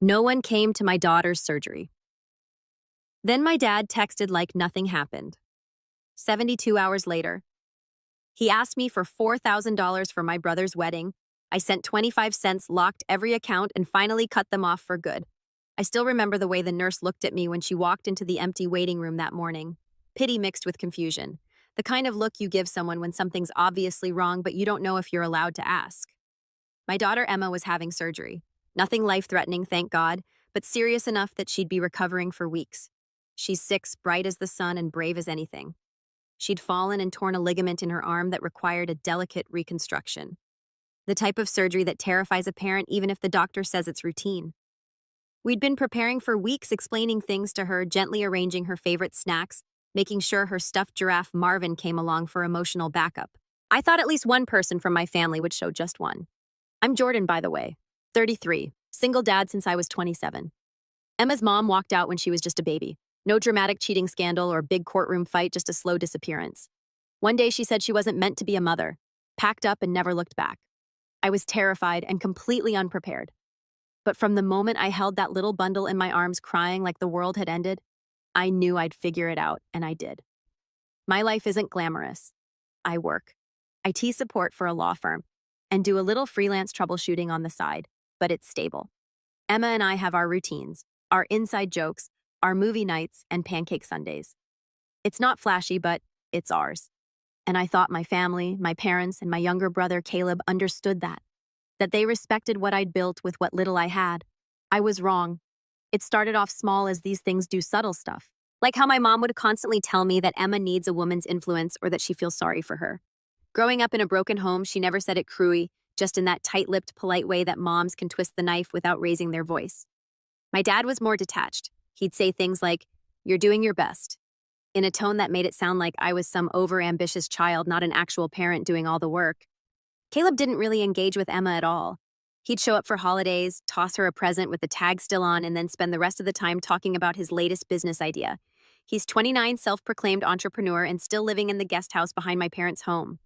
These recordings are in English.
No one came to my daughter's surgery. Then my dad texted like nothing happened. 72 hours later, he asked me for $4,000 for my brother's wedding. I sent 25 cents, locked every account, and finally cut them off for good. I still remember the way the nurse looked at me when she walked into the empty waiting room that morning. Pity mixed with confusion. The kind of look you give someone when something's obviously wrong but you don't know if you're allowed to ask. My daughter Emma was having surgery. Nothing life-threatening, thank God, but serious enough that she'd be recovering for weeks. She's 6, bright as the sun and brave as anything. She'd fallen and torn a ligament in her arm that required a delicate reconstruction. The type of surgery that terrifies a parent even if the doctor says it's routine. We'd been preparing for weeks, explaining things to her, gently arranging her favorite snacks, making sure her stuffed giraffe Marvin came along for emotional backup. I thought at least one person from my family would show just one. I'm Jordan, by the way, 33, single dad since I was 27. Emma's mom walked out when she was just a baby. No dramatic cheating scandal or big courtroom fight, just a slow disappearance. One day she said she wasn't meant to be a mother, packed up and never looked back. I was terrified and completely unprepared. But from the moment I held that little bundle in my arms crying like the world had ended, I knew I'd figure it out, and I did. My life isn't glamorous. I work. IT support for a law firm and do a little freelance troubleshooting on the side, but it's stable. Emma and I have our routines, our inside jokes, our movie nights, and pancake Sundays. It's not flashy, but it's ours. And I thought my family, my parents, and my younger brother Caleb understood that they respected what I'd built with what little I had. I was wrong. It started off small as these things do subtle stuff, like how my mom would constantly tell me that Emma needs a woman's influence or that she feels sorry for her. Growing up in a broken home, she never said it cruelly, just in that tight-lipped, polite way that moms can twist the knife without raising their voice. My dad was more detached. He'd say things like, "You're doing your best," in a tone that made it sound like I was some over-ambitious child, not an actual parent doing all the work. Caleb didn't really engage with Emma at all. He'd show up for holidays, toss her a present with the tag still on, and then spend the rest of the time talking about his latest business idea. He's 29, self-proclaimed entrepreneur, and still living in the guest house behind my parents' home.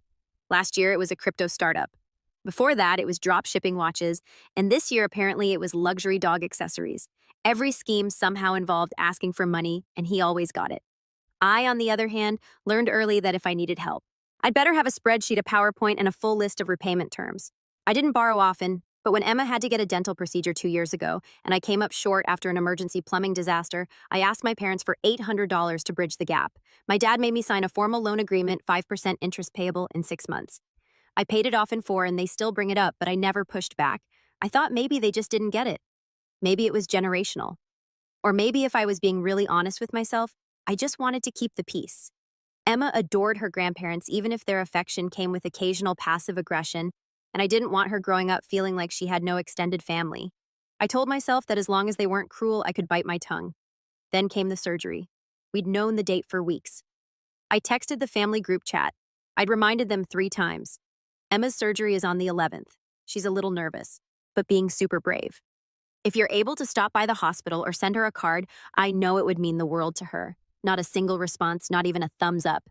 Last year, it was a crypto startup. Before that, it was drop shipping watches, and this year, apparently, it was luxury dog accessories. Every scheme somehow involved asking for money, and he always got it. I, on the other hand, learned early that if I needed help, I'd better have a spreadsheet, a PowerPoint, and a full list of repayment terms. I didn't borrow often, but when Emma had to get a dental procedure 2 years ago, and I came up short after an emergency plumbing disaster, I asked my parents for $800 to bridge the gap. My dad made me sign a formal loan agreement, 5% interest payable in 6 months. I paid it off in 4, and they still bring it up, but I never pushed back. I thought maybe they just didn't get it. Maybe it was generational. Or maybe if I was being really honest with myself, I just wanted to keep the peace. Emma adored her grandparents, even if their affection came with occasional passive aggression, and I didn't want her growing up feeling like she had no extended family. I told myself that as long as they weren't cruel, I could bite my tongue. Then came the surgery. We'd known the date for weeks. I texted the family group chat. I'd reminded them 3 times. Emma's surgery is on the 11th. She's a little nervous, but being super brave. If you're able to stop by the hospital or send her a card, I know it would mean the world to her. Not a single response, not even a thumbs up.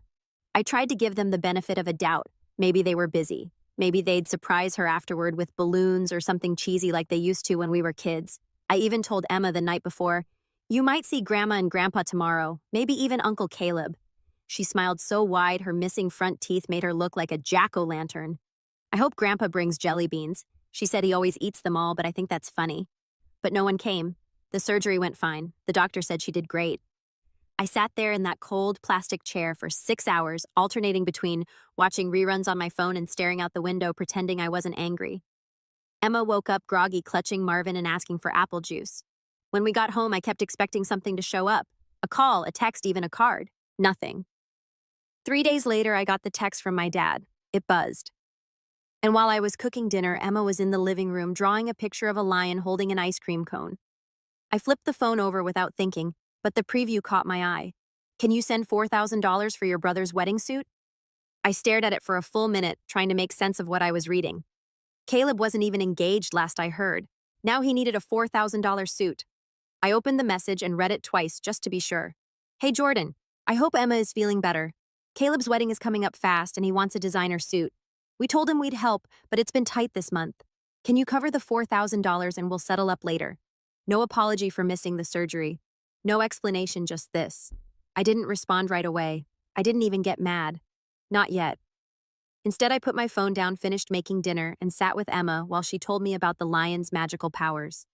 I tried to give them the benefit of a doubt. Maybe they were busy. Maybe they'd surprise her afterward with balloons or something cheesy like they used to when we were kids. I even told Emma the night before, "You might see Grandma and Grandpa tomorrow, maybe even Uncle Caleb." She smiled so wide her missing front teeth made her look like a jack-o'-lantern. I hope Grandpa brings jelly beans. She said he always eats them all, but I think that's funny. But no one came. The surgery went fine. The doctor said she did great. I sat there in that cold plastic chair for 6 hours, alternating between watching reruns on my phone and staring out the window pretending I wasn't angry. Emma woke up groggy, clutching Marvin and asking for apple juice. When we got home, I kept expecting something to show up. A call, a text, even a card. Nothing. 3 days later, I got the text from my dad. It buzzed. And while I was cooking dinner, Emma was in the living room drawing a picture of a lion holding an ice cream cone. I flipped the phone over without thinking, but the preview caught my eye. "Can you send $4,000 for your brother's wedding suit?" I stared at it for a full minute, trying to make sense of what I was reading. Caleb wasn't even engaged last I heard. Now he needed a $4,000 suit. I opened the message and read it twice just to be sure. "Hey Jordan, I hope Emma is feeling better. Caleb's wedding is coming up fast and he wants a designer suit. We told him we'd help, but it's been tight this month. Can you cover the $4,000 and we'll settle up later? No apology for missing the surgery. No explanation, just this. I didn't respond right away. I didn't even get mad. Not yet. Instead, I put my phone down, finished making dinner, and sat with Emma while she told me about the lion's magical powers.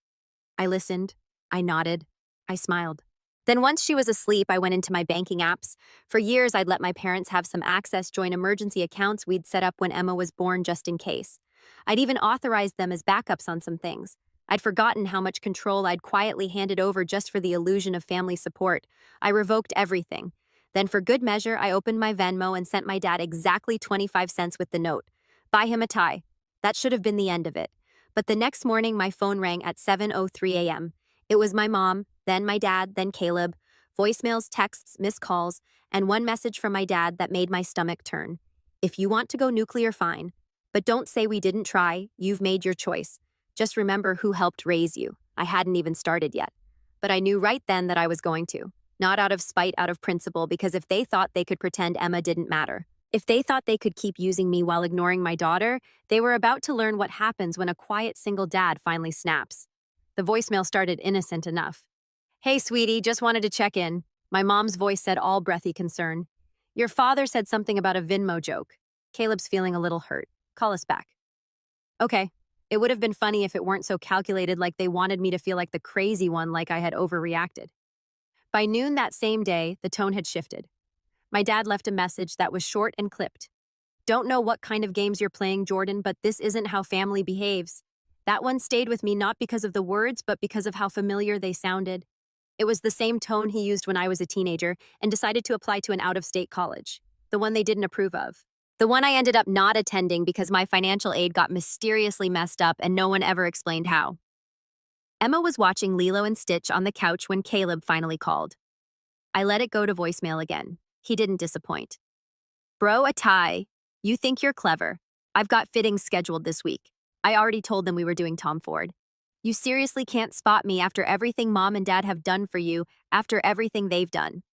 I listened. I nodded. I smiled. Then once she was asleep, I went into my banking apps. For years, I'd let my parents have some access, join emergency accounts we'd set up when Emma was born just in case. I'd even authorized them as backups on some things. I'd forgotten how much control I'd quietly handed over just for the illusion of family support. I revoked everything. Then for good measure, I opened my Venmo and sent my dad exactly 25 cents with the note. Buy him a tie. That should have been the end of it. But the next morning, my phone rang at 7:03 a.m. It was my mom, then my dad, then Caleb, voicemails, texts, missed calls, and one message from my dad that made my stomach turn. If you want to go nuclear, fine. But don't say we didn't try. You've made your choice. Just remember who helped raise you. I hadn't even started yet. But I knew right then that I was going to. Not out of spite, out of principle, because if they thought they could pretend Emma didn't matter, if they thought they could keep using me while ignoring my daughter, they were about to learn what happens when a quiet single dad finally snaps. The voicemail started innocent enough. Hey, sweetie, just wanted to check in. My mom's voice said, all breathy concern. Your father said something about a Venmo joke. Caleb's feeling a little hurt. Call us back. Okay. It would have been funny if it weren't so calculated, like they wanted me to feel like the crazy one, like I had overreacted. By noon that same day, the tone had shifted. My dad left a message that was short and clipped. Don't know what kind of games you're playing, Jordan, but this isn't how family behaves. That one stayed with me not because of the words, but because of how familiar they sounded. It was the same tone he used when I was a teenager and decided to apply to an out-of-state college, the one they didn't approve of. The one I ended up not attending because my financial aid got mysteriously messed up and no one ever explained how. Emma was watching Lilo and Stitch on the couch when Caleb finally called. I let it go to voicemail again. He didn't disappoint. Bro, a tie. You think you're clever. I've got fittings scheduled this week. I already told them we were doing Tom Ford. You seriously can't spot me after everything mom and dad have done for you, after everything they've done.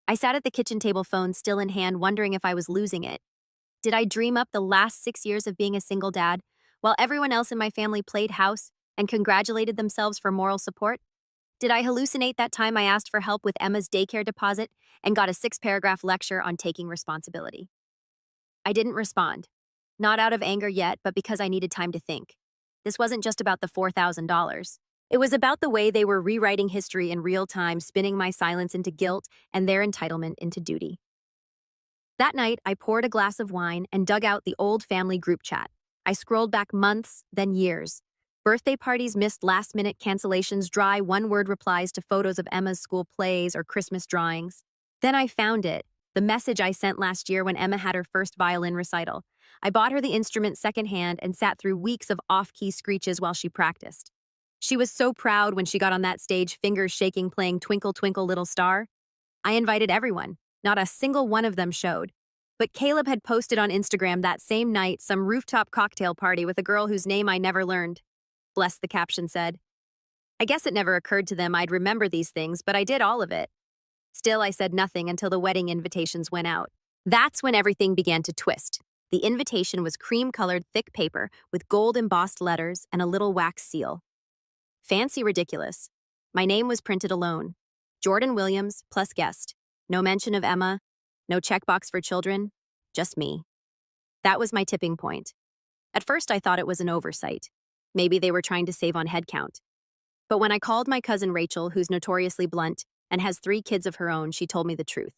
I sat at the kitchen table, phone still in hand, wondering if I was losing it. Did I dream up the last 6 years of being a single dad, while everyone else in my family played house and congratulated themselves for moral support? Did I hallucinate that time I asked for help with Emma's daycare deposit and got a 6-paragraph lecture on taking responsibility? I didn't respond. Not out of anger yet, but because I needed time to think. This wasn't just about the $4,000. It was about the way they were rewriting history in real time, spinning my silence into guilt and their entitlement into duty. That night, I poured a glass of wine and dug out the old family group chat. I scrolled back months, then years. Birthday parties, missed last-minute cancellations, dry one-word replies to photos of Emma's school plays or Christmas drawings. Then I found it, the message I sent last year when Emma had her first violin recital. I bought her the instrument secondhand and sat through weeks of off-key screeches while she practiced. She was so proud when she got on that stage, fingers shaking, playing Twinkle, Twinkle, Little Star. I invited everyone. Not a single one of them showed. But Caleb had posted on Instagram that same night some rooftop cocktail party with a girl whose name I never learned. Bless the caption said. I guess it never occurred to them I'd remember these things, but I did all of it. Still, I said nothing until the wedding invitations went out. That's when everything began to twist. The invitation was cream-colored thick paper with gold embossed letters and a little wax seal. Fancy ridiculous. My name was printed alone. Jordan Williams plus guest. No mention of Emma, no checkbox for children, just me. That was my tipping point. At first, I thought it was an oversight. Maybe they were trying to save on headcount. But when I called my cousin Rachel, who's notoriously blunt and has 3 kids of her own, she told me the truth.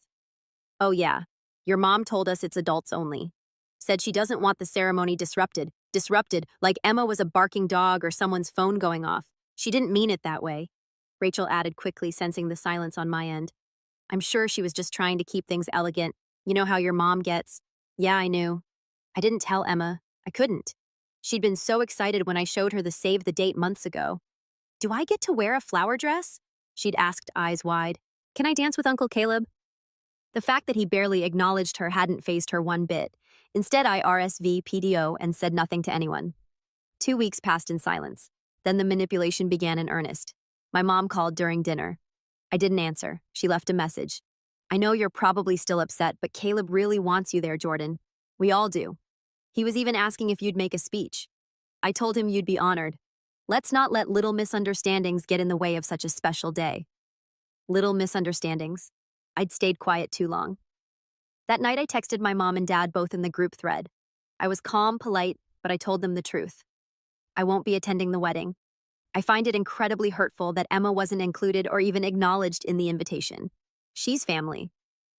Oh yeah, your mom told us it's adults only. Said she doesn't want the ceremony disrupted, like Emma was a barking dog or someone's phone going off. She didn't mean it that way. Rachel added quickly, sensing the silence on my end. I'm sure she was just trying to keep things elegant. You know how your mom gets. Yeah, I knew. I didn't tell Emma. I couldn't. She'd been so excited when I showed her the save the date months ago. Do I get to wear a flower dress? She'd asked, eyes wide. Can I dance with Uncle Caleb? The fact that he barely acknowledged her hadn't fazed her one bit. Instead, I RSVP'd and said nothing to anyone. 2 weeks passed in silence. Then the manipulation began in earnest. My mom called during dinner. I didn't answer. She left a message. I know you're probably still upset, but Caleb really wants you there, Jordan. We all do. He was even asking if you'd make a speech. I told him you'd be honored. Let's not let little misunderstandings get in the way of such a special day. Little misunderstandings. I'd stayed quiet too long. That night I texted my mom and dad both in the group thread. I was calm, polite, but I told them the truth. I won't be attending the wedding. I find it incredibly hurtful that Emma wasn't included or even acknowledged in the invitation. She's family.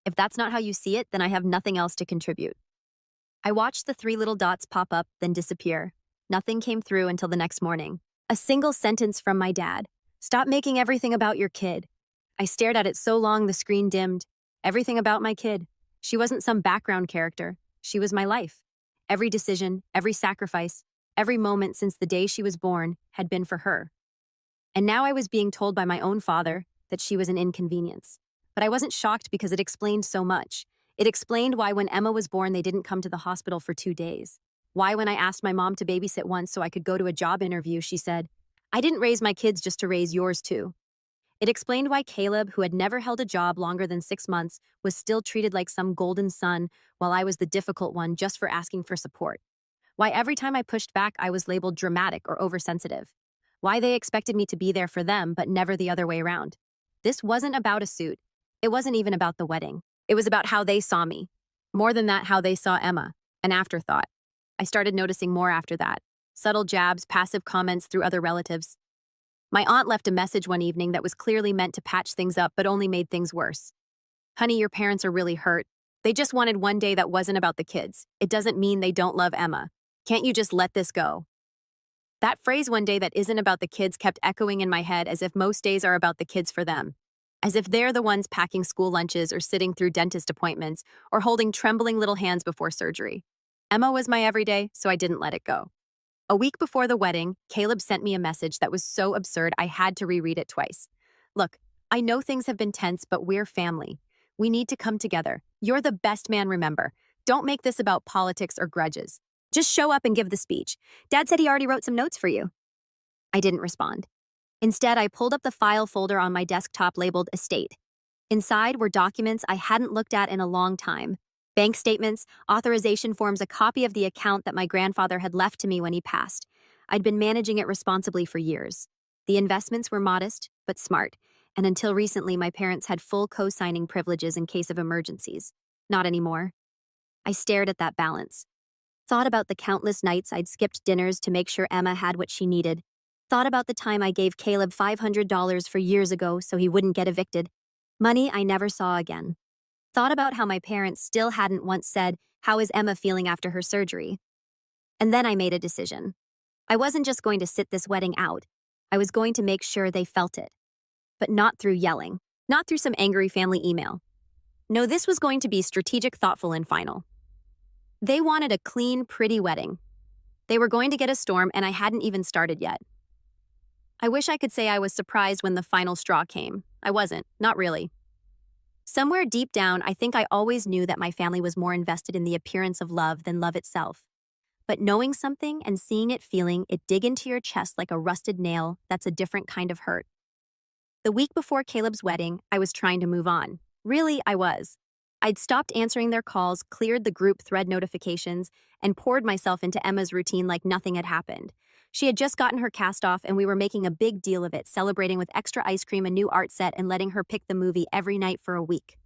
If that's not how you see it, then I have nothing else to contribute. I watched the 3 little dots pop up, then disappear. Nothing came through until the next morning. A single sentence from my dad. Stop making everything about your kid. I stared at it so long the screen dimmed. Everything about my kid. She wasn't some background character. She was my life. Every decision, every sacrifice, every moment since the day she was born had been for her. And now I was being told by my own father that she was an inconvenience. But I wasn't shocked because it explained so much. It explained why when Emma was born they didn't come to the hospital for 2 days. Why when I asked my mom to babysit once so I could go to a job interview, she said, "I didn't raise my kids just to raise yours too." It explained why Caleb, who had never held a job longer than 6 months, was still treated like some golden son while I was the difficult one just for asking for support. Why every time I pushed back I was labeled dramatic or oversensitive. Why they expected me to be there for them but never the other way around. This wasn't about a suit. It wasn't even about the wedding. It was about how they saw me. More than that, how they saw Emma. An afterthought. I started noticing more after that. Subtle jabs, passive comments through other relatives. My aunt left a message one evening that was clearly meant to patch things up but only made things worse. "Honey, your parents are really hurt. They just wanted one day that wasn't about the kids. It doesn't mean they don't love Emma. Can't you just let this go?" That phrase, "one day that isn't about the kids," kept echoing in my head as if most days are about the kids for them. As if they're the ones packing school lunches or sitting through dentist appointments or holding trembling little hands before surgery. Emma was my everyday, so I didn't let it go. A week before the wedding, Caleb sent me a message that was so absurd I had to reread it twice. "Look, I know things have been tense, but we're family. We need to come together. You're the best man, remember. Don't make this about politics or grudges. Just show up and give the speech. Dad said he already wrote some notes for you." I didn't respond. Instead, I pulled up the file folder on my desktop labeled Estate. Inside were documents I hadn't looked at in a long time. Bank statements, authorization forms, a copy of the account that my grandfather had left to me when he passed. I'd been managing it responsibly for years. The investments were modest, but smart, and until recently my parents had full co-signing privileges in case of emergencies. Not anymore. I stared at that balance. Thought about the countless nights I'd skipped dinners to make sure Emma had what she needed. Thought about the time I gave Caleb $500 for years ago so he wouldn't get evicted. Money I never saw again. Thought about how my parents still hadn't once said, "How is Emma feeling after her surgery?" And then I made a decision. I wasn't just going to sit this wedding out. I was going to make sure they felt it. But not through yelling. Not through some angry family email. No, this was going to be strategic, thoughtful, and final. They wanted a clean, pretty wedding. They were going to get a storm, and I hadn't even started yet. I wish I could say I was surprised when the final straw came. I wasn't, not really. Somewhere deep down, I think I always knew that my family was more invested in the appearance of love than love itself. But knowing something and seeing it, feeling it dig into your chest like a rusted nail, that's a different kind of hurt. The week before Caleb's wedding, I was trying to move on. Really, I was. I'd stopped answering their calls, cleared the group thread notifications, and poured myself into Emma's routine like nothing had happened. She had just gotten her cast off, and we were making a big deal of it, celebrating with extra ice cream, a new art set, and letting her pick the movie every night for a week.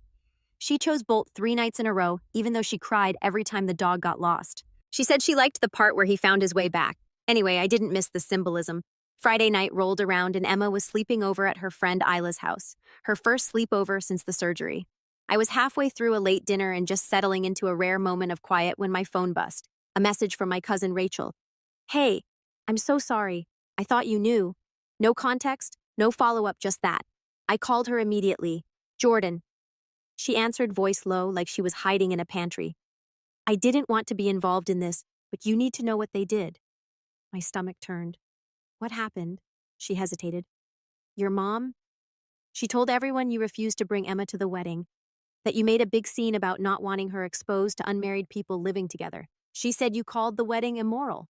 She chose Bolt 3 nights in a row, even though she cried every time the dog got lost. She said she liked the part where he found his way back. Anyway, I didn't miss the symbolism. Friday night rolled around, and Emma was sleeping over at her friend Isla's house, her first sleepover since the surgery. I was halfway through a late dinner and just settling into a rare moment of quiet when my phone buzzed. A message from my cousin Rachel. "Hey, I'm so sorry. I thought you knew." No context, no follow-up, just that. I called her immediately. "Jordan." She answered, voice low, like she was hiding in a pantry. "I didn't want to be involved in this, but you need to know what they did." My stomach turned. "What happened?" She hesitated. "Your mom? She told everyone you refused to bring Emma to the wedding, that you made a big scene about not wanting her exposed to unmarried people living together. She said you called the wedding immoral."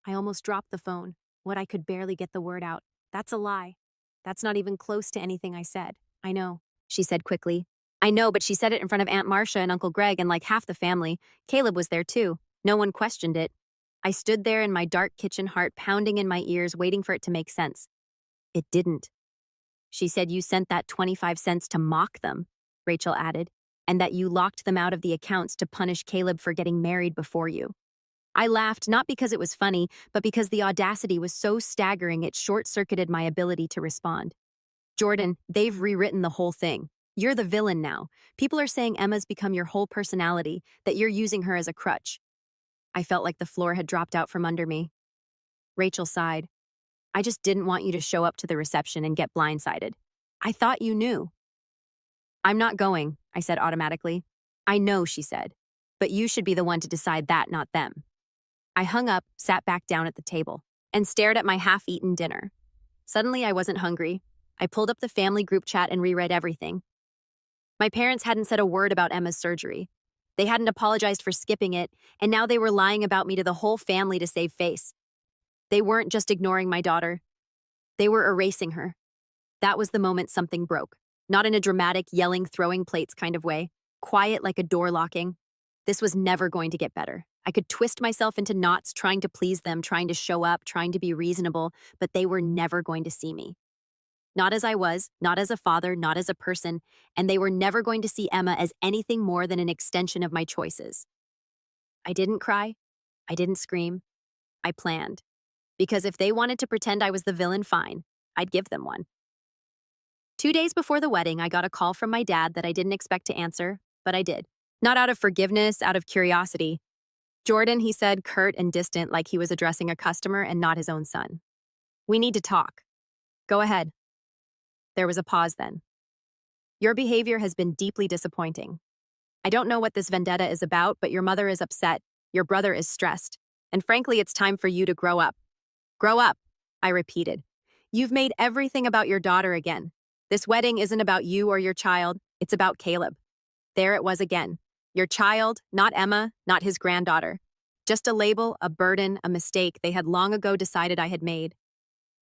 I almost dropped the phone. What, I could barely get the word out. "That's a lie. That's not even close to anything I said." "I know," she said quickly. "I know, but she said it in front of Aunt Marcia and Uncle Greg and like half the family. Caleb was there too. No one questioned it." I stood there in my dark kitchen, heart pounding in my ears, waiting for it to make sense. It didn't. She said you sent that 25 cents to mock them, Rachel added, and that you locked them out of the accounts to punish Caleb for getting married before you. I laughed, not because it was funny, but because the audacity was so staggering it short-circuited my ability to respond. Jordan, they've rewritten the whole thing. You're the villain now. People are saying Emma's become your whole personality, that you're using her as a crutch. I felt like the floor had dropped out from under me. Rachel sighed. I just didn't want you to show up to the reception and get blindsided. I thought you knew. I'm not going, I said automatically. I know, she said, but you should be the one to decide that, not them. I hung up, sat back down at the table, and stared at my half-eaten dinner. Suddenly, I wasn't hungry. I pulled up the family group chat and reread everything. My parents hadn't said a word about Emma's surgery. They hadn't apologized for skipping it, and now they were lying about me to the whole family to save face. They weren't just ignoring my daughter. They were erasing her. That was the moment something broke. Not in a dramatic, yelling, throwing plates kind of way. Quiet like a door locking. This was never going to get better. I could twist myself into knots trying to please them, trying to show up, trying to be reasonable, but they were never going to see me. Not as I was, not as a father, not as a person, and they were never going to see Emma as anything more than an extension of my choices. I didn't cry. I didn't scream. I planned. Because if they wanted to pretend I was the villain, fine. I'd give them one. 2 days before the wedding, I got a call from my dad that I didn't expect to answer, but I did. Not out of forgiveness, out of curiosity. Jordan, he said, curt and distant, like he was addressing a customer and not his own son. We need to talk. Go ahead. There was a pause then. Your behavior has been deeply disappointing. I don't know what this vendetta is about, but your mother is upset, your brother is stressed, and frankly, it's time for you to grow up. Grow up, I repeated. You've made everything about your daughter again. This wedding isn't about you or your child, it's about Caleb. There it was again. Your child, not Emma, not his granddaughter. Just a label, a burden, a mistake they had long ago decided I had made.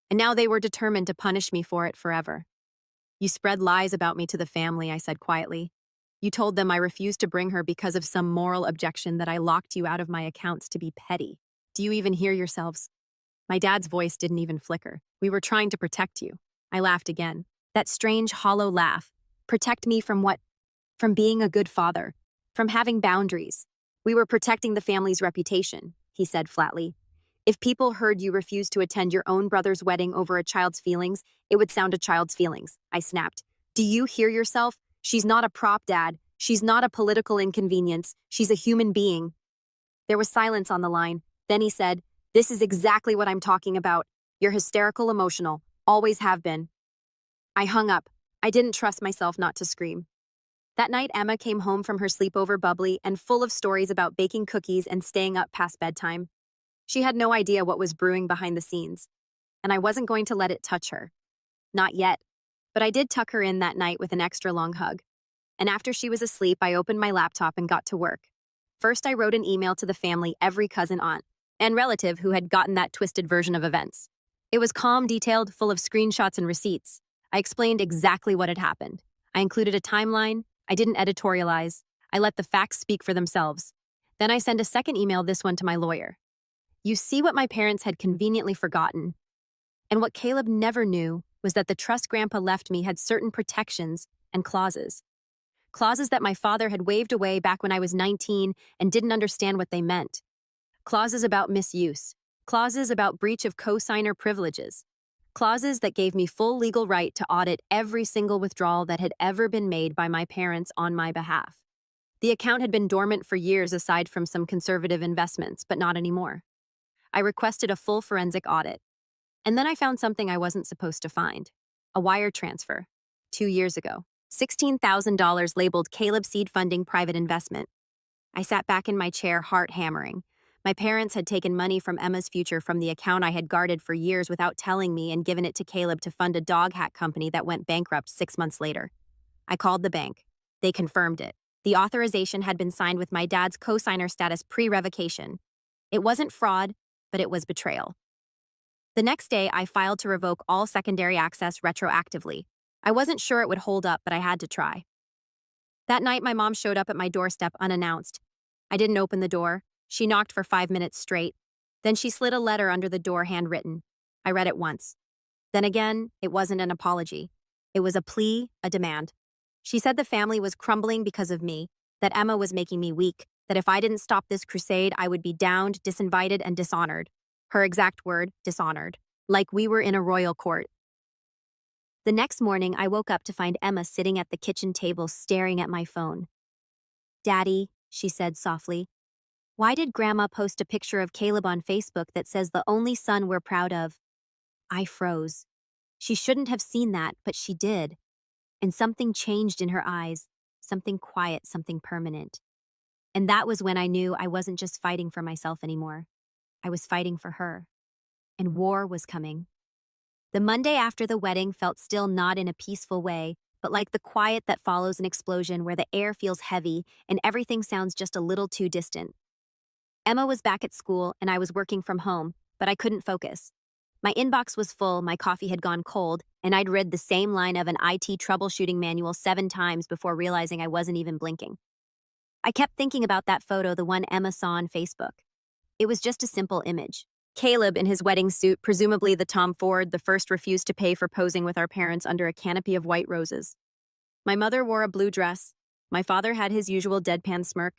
And now they were determined to punish me for it forever. You spread lies about me to the family, I said quietly. You told them I refused to bring her because of some moral objection, that I locked you out of my accounts to be petty. Do you even hear yourselves? My dad's voice didn't even flicker. We were trying to protect you. I laughed again. That strange, hollow laugh. Protect me from what? From being a good father. From having boundaries. We were protecting the family's reputation, he said flatly. If people heard you refuse to attend your own brother's wedding over a child's feelings, it would sound a child's feelings, I snapped. Do you hear yourself? She's not a prop, Dad. She's not a political inconvenience. She's a human being. There was silence on the line. Then he said, This is exactly what I'm talking about. You're hysterical emotional. Always have been. I hung up. I didn't trust myself not to scream. That night, Emma came home from her sleepover bubbly and full of stories about baking cookies and staying up past bedtime. She had no idea what was brewing behind the scenes, and I wasn't going to let it touch her. Not yet, but I did tuck her in that night with an extra long hug. And after she was asleep, I opened my laptop and got to work. First, I wrote an email to the family, every cousin, aunt, and relative who had gotten that twisted version of events. It was calm, detailed, full of screenshots and receipts. I explained exactly what had happened. I included a timeline. I didn't editorialize. I let the facts speak for themselves. Then I sent a second email, this one to my lawyer. You see what my parents had conveniently forgotten. And what Caleb never knew was that the trust Grandpa left me had certain protections and clauses. Clauses that my father had waved away back when I was 19 and didn't understand what they meant. Clauses about misuse. Clauses about breach of co-signer privileges. Clauses that gave me full legal right to audit every single withdrawal that had ever been made by my parents on my behalf. The account had been dormant for years aside from some conservative investments, but not anymore. I requested a full forensic audit. And then I found something I wasn't supposed to find. A wire transfer. 2 years ago. $16,000 labeled Caleb Seed Funding Private Investment. I sat back in my chair, heart hammering. My parents had taken money from Emma's future from the account I had guarded for years without telling me and given it to Caleb to fund a dog hack company that went bankrupt 6 months later. I called the bank. They confirmed it. The authorization had been signed with my dad's co-signer status pre-revocation. It wasn't fraud, but it was betrayal. The next day, I filed to revoke all secondary access retroactively. I wasn't sure it would hold up, but I had to try. That night, my mom showed up at my doorstep unannounced. I didn't open the door. She knocked for 5 minutes straight. Then she slid a letter under the door handwritten. I read it once. Then again, it wasn't an apology. It was a plea, a demand. She said the family was crumbling because of me, that Emma was making me weak, that if I didn't stop this crusade, I would be downed, disinvited, and dishonored. Her exact word, dishonored. Like we were in a royal court. The next morning, I woke up to find Emma sitting at the kitchen table staring at my phone. "Daddy," she said softly, "why did Grandma post a picture of Caleb on Facebook that says the only son we're proud of?" I froze. She shouldn't have seen that, but she did. And something changed in her eyes, something quiet, something permanent. And that was when I knew I wasn't just fighting for myself anymore. I was fighting for her. And war was coming. The Monday after the wedding felt still not in a peaceful way, but like the quiet that follows an explosion where the air feels heavy and everything sounds just a little too distant. Emma was back at school and I was working from home, but I couldn't focus. My inbox was full, my coffee had gone cold, and I'd read the same line of an IT troubleshooting manual 7 times before realizing I wasn't even blinking. I kept thinking about that photo, the one Emma saw on Facebook. It was just a simple image. Caleb in his wedding suit, presumably the Tom Ford, the first refused to pay for posing with our parents under a canopy of white roses. My mother wore a blue dress, my father had his usual deadpan smirk,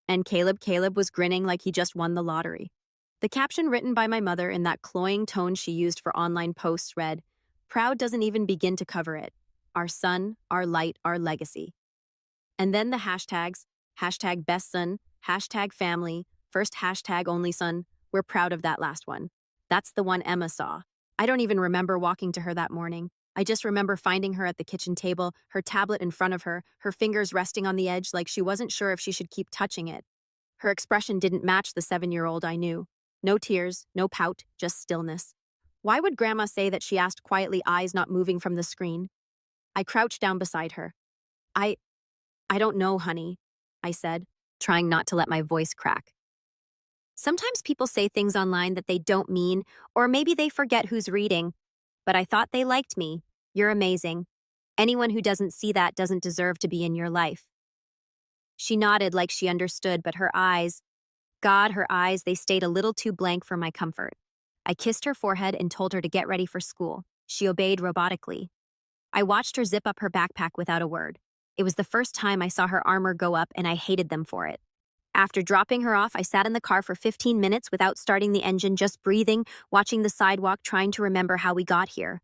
and Caleb was grinning like he just won the lottery. The caption written by my mother in that cloying tone she used for online posts read, "Proud doesn't even begin to cover it. Our son, our light, our legacy." And then the hashtags, hashtag best son, hashtag family, first hashtag only son. We're proud of that last one. That's the one Emma saw. I don't even remember walking to her that morning. I just remember finding her at the kitchen table, her tablet in front of her, her fingers resting on the edge like she wasn't sure if she should keep touching it. Her expression didn't match the 7-year-old I knew. No tears, no pout, just stillness. Why would Grandma say that, she asked quietly, eyes not moving from the screen? I crouched down beside her. I don't know, honey, I said, trying not to let my voice crack. Sometimes people say things online that they don't mean, or maybe they forget who's reading. But I thought they liked me. You're amazing. Anyone who doesn't see that doesn't deserve to be in your life. She nodded like she understood, but her eyes, God, her eyes, they stayed a little too blank for my comfort. I kissed her forehead and told her to get ready for school. She obeyed robotically. I watched her zip up her backpack without a word. It was the first time I saw her armor go up, and I hated them for it. After dropping her off, I sat in the car for 15 minutes without starting the engine, just breathing, watching the sidewalk, trying to remember how we got here.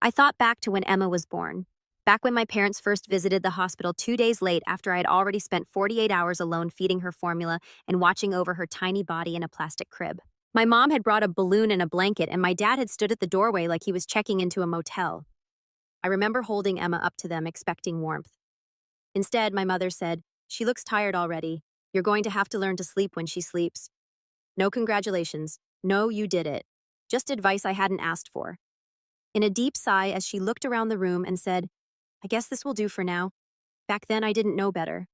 I thought back to when Emma was born. Back when my parents first visited the hospital 2 days late after I had already spent 48 hours alone feeding her formula and watching over her tiny body in a plastic crib. My mom had brought a balloon and a blanket, and my dad had stood at the doorway like he was checking into a motel. I remember holding Emma up to them, expecting warmth. Instead, my mother said, "She looks tired already. You're going to have to learn to sleep when she sleeps." No congratulations. No, you did it. Just advice I hadn't asked for. In a deep sigh as she looked around the room and said, "I guess this will do for now. Back then I didn't know better."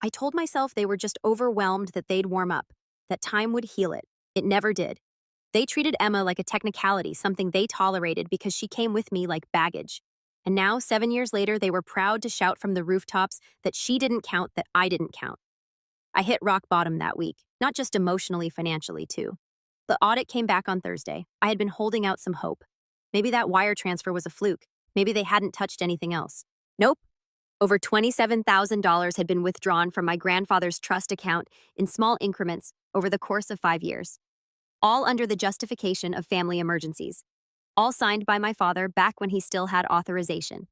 I told myself they were just overwhelmed, that they'd warm up, that time would heal it. It never did. They treated Emma like a technicality, something they tolerated because she came with me like baggage. And now, 7 years later, they were proud to shout from the rooftops that she didn't count, that I didn't count. I hit rock bottom that week, not just emotionally, financially too. The audit came back on Thursday. I had been holding out some hope. Maybe that wire transfer was a fluke. Maybe they hadn't touched anything else. Nope. Over $27,000 had been withdrawn from my grandfather's trust account in small increments over the course of 5 years. All under the justification of family emergencies. All signed by my father back when he still had authorization.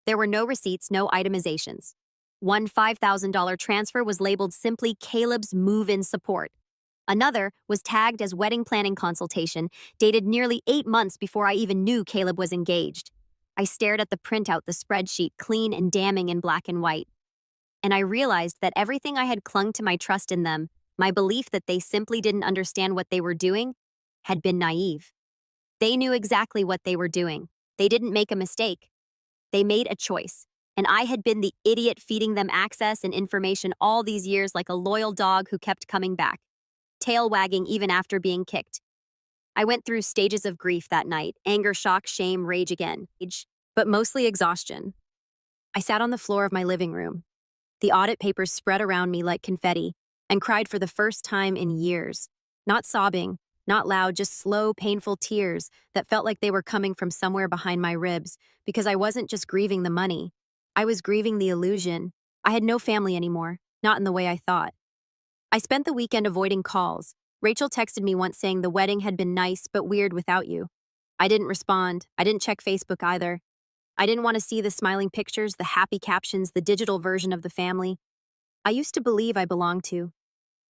There were no receipts, no itemizations. One $5,000 transfer was labeled simply Caleb's move-in support. Another was tagged as wedding planning consultation, dated nearly 8 months before I even knew Caleb was engaged. I stared at the printout, the spreadsheet, clean and damning in black and white. And I realized that everything I had clung to, my trust in them, my belief that they simply didn't understand what they were doing, had been naive. They knew exactly what they were doing. They didn't make a mistake. They made a choice. And I had been the idiot feeding them access and information all these years, like a loyal dog who kept coming back, tail wagging even after being kicked. I went through stages of grief that night: anger, shock, shame, rage again, but mostly exhaustion. I sat on the floor of my living room, the audit papers spread around me like confetti, and cried for the first time in years. Not sobbing, Not loud, just slow, painful tears that felt like they were coming from somewhere behind my ribs, because I wasn't just grieving the money. I was grieving the illusion. I had no family anymore, not in the way I thought. I spent the weekend avoiding calls. Rachel texted me once saying the wedding had been nice but weird without you. I didn't respond. I didn't check Facebook either. I didn't want to see the smiling pictures, the happy captions, the digital version of the family I used to believe I belonged to.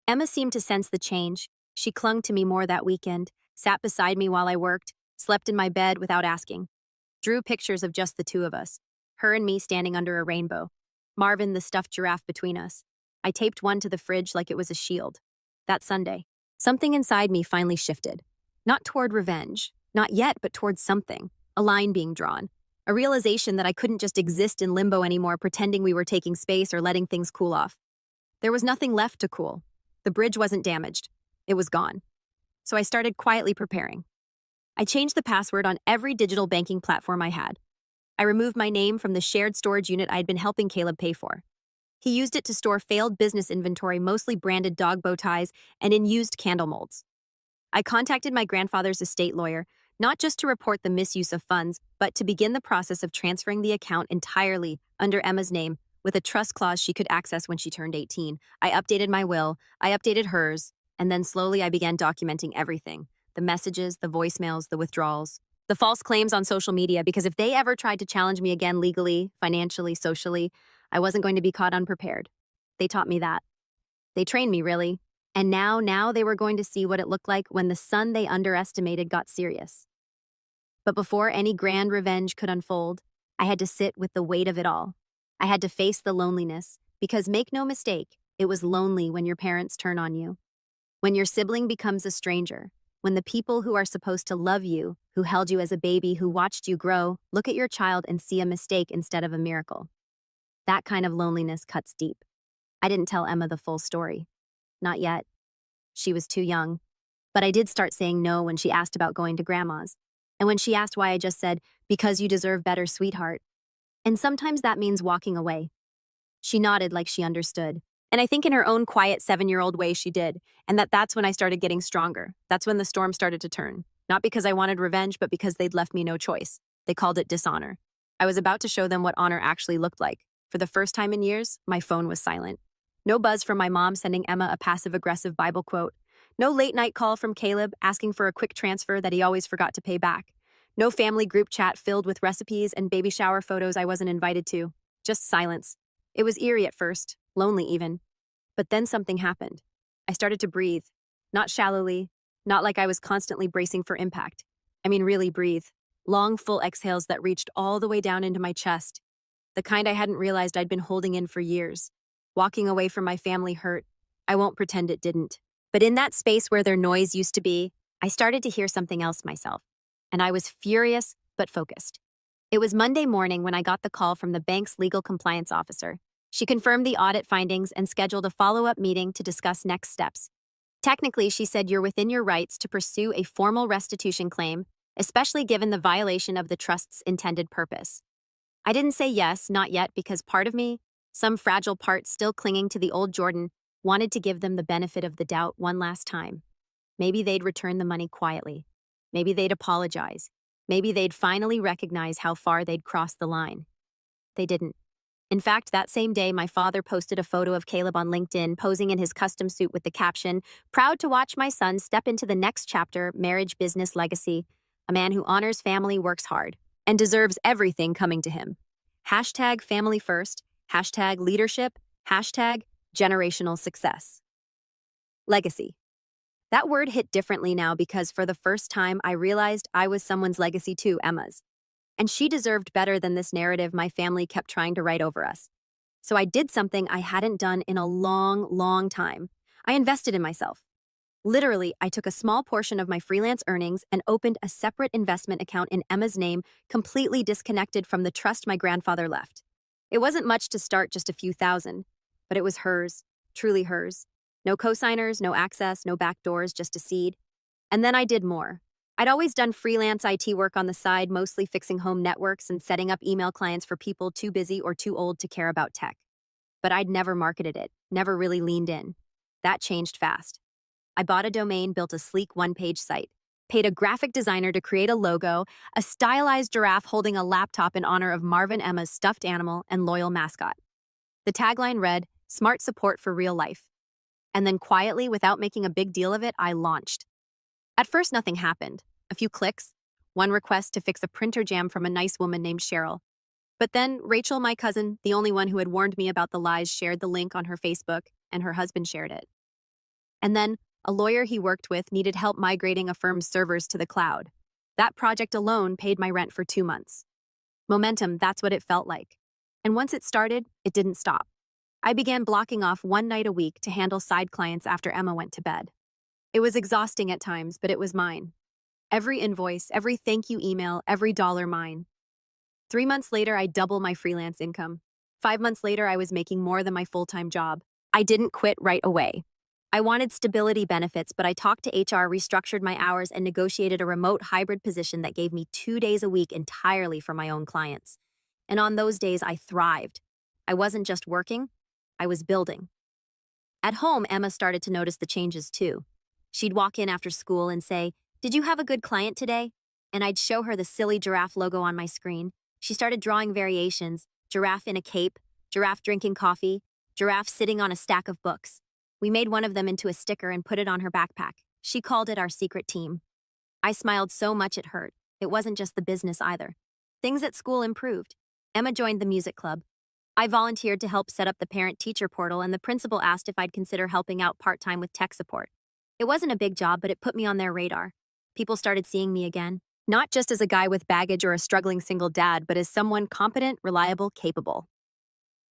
Emma seemed to sense the change. She clung to me more that weekend, sat beside me while I worked, slept in my bed without asking. Drew pictures of just the two of us, her and me standing under a rainbow. Marvin, the stuffed giraffe between us. I taped one to the fridge like it was a shield. That Sunday, something inside me finally shifted. Not toward revenge, not yet, but towards something. A line being drawn. A realization that I couldn't just exist in limbo anymore, pretending we were taking space or letting things cool off. There was nothing left to cool. The bridge wasn't damaged. It was gone. So I started quietly preparing. I changed the password on every digital banking platform I had. I removed my name from the shared storage unit I'd been helping Caleb pay for. He used it to store failed business inventory, mostly branded dog bow ties and in used candle molds. I contacted my grandfather's estate lawyer, not just to report the misuse of funds, but to begin the process of transferring the account entirely under Emma's name, with a trust clause she could access when she turned 18. I updated my will, I updated hers, and then slowly I began documenting everything. The messages, the voicemails, the withdrawals, the false claims on social media, because if they ever tried to challenge me again legally, financially, socially, I wasn't going to be caught unprepared. They taught me that. They trained me, really. And now they were going to see what it looked like when the son they underestimated got serious. But before any grand revenge could unfold, I had to sit with the weight of it all. I had to face the loneliness, because make no mistake, it was lonely when your parents turn on you. When your sibling becomes a stranger, when the people who are supposed to love you, who held you as a baby, who watched you grow, look at your child and see a mistake instead of a miracle. That kind of loneliness cuts deep. I didn't tell Emma the full story. Not yet. She was too young. But I did start saying no when she asked about going to grandma's. And when she asked why, I just said, "Because you deserve better, sweetheart." And sometimes that means walking away. She nodded like she understood. And I think in her own quiet 7-year-old way she did. And that's when I started getting stronger. That's when the storm started to turn. Not because I wanted revenge, but because they'd left me no choice. They called it dishonor. I was about to show them what honor actually looked like. For the first time in years, my phone was silent. No buzz from my mom sending Emma a passive-aggressive Bible quote. No late-night call from Caleb asking for a quick transfer that he always forgot to pay back. No family group chat filled with recipes and baby shower photos I wasn't invited to. Just silence. It was eerie at first, lonely even. But then something happened. I started to breathe. Not shallowly, not like I was constantly bracing for impact. I mean, really breathe. Long, full exhales that reached all the way down into my chest. The kind I hadn't realized I'd been holding in for years. Walking away from my family hurt. I won't pretend it didn't. But in that space where their noise used to be, I started to hear something else myself. And I was furious, but focused. It was Monday morning when I got the call from the bank's legal compliance officer. She confirmed the audit findings and scheduled a follow-up meeting to discuss next steps. Technically, she said you're within your rights to pursue a formal restitution claim, especially given the violation of the trust's intended purpose. I didn't say yes, not yet, because part of me, some fragile part still clinging to the old Jordan, wanted to give them the benefit of the doubt one last time. Maybe they'd return the money quietly. Maybe they'd apologize. Maybe they'd finally recognize how far they'd crossed the line. They didn't. In fact, that same day, my father posted a photo of Caleb on LinkedIn, posing in his custom suit with the caption, "Proud to watch my son step into the next chapter, marriage, business, legacy. A man who honors family, works hard, and deserves everything coming to him. Hashtag family first, hashtag leadership, hashtag generational success." Legacy. That word hit differently now because for the first time I realized I was someone's legacy too, Emma's. And she deserved better than this narrative my family kept trying to write over us. So I did something I hadn't done in a long, long time. I invested in myself. Literally, I took a small portion of my freelance earnings and opened a separate investment account in Emma's name, completely disconnected from the trust my grandfather left. It wasn't much to start, just a few thousand, but it was hers, truly hers. No cosigners, no access, no back doors, just a seed. And then I did more. I'd always done freelance IT work on the side, mostly fixing home networks and setting up email clients for people too busy or too old to care about tech. But I'd never marketed it, never really leaned in. That changed fast. I bought a domain, built a sleek one-page site, paid a graphic designer to create a logo, a stylized giraffe holding a laptop in honor of Marvin Emma's stuffed animal and loyal mascot. The tagline read, "Smart support for real life." And then quietly, without making a big deal of it, I launched. At first, nothing happened. A few clicks, one request to fix a printer jam from a nice woman named Cheryl. But then Rachel, my cousin, the only one who had warned me about the lies, shared the link on her Facebook, and her husband shared it. And then a lawyer he worked with needed help migrating a firm's servers to the cloud. That project alone paid my rent for 2 months. Momentum, that's what it felt like. And once it started, it didn't stop. I began blocking off one night a week to handle side clients after Emma went to bed. It was exhausting at times, but it was mine. Every invoice, every thank you email, every dollar mine. 3 months later, I doubled my freelance income. 5 months later, I was making more than my full-time job. I didn't quit right away. I wanted stability benefits, but I talked to HR, restructured my hours, and negotiated a remote hybrid position that gave me 2 days a week entirely for my own clients. And on those days, I thrived. I wasn't just working, I was building. At home, Emma started to notice the changes too. She'd walk in after school and say, "Did you have a good client today?" And I'd show her the silly giraffe logo on my screen. She started drawing variations: giraffe in a cape, giraffe drinking coffee, giraffe sitting on a stack of books. We made one of them into a sticker and put it on her backpack. She called it our secret team. I smiled so much it hurt. It wasn't just the business either. Things at school improved. Emma joined the music club. I volunteered to help set up the parent-teacher portal, and the principal asked if I'd consider helping out part-time with tech support. It wasn't a big job, but it put me on their radar. People started seeing me again, not just as a guy with baggage or a struggling single dad, but as someone competent, reliable, capable.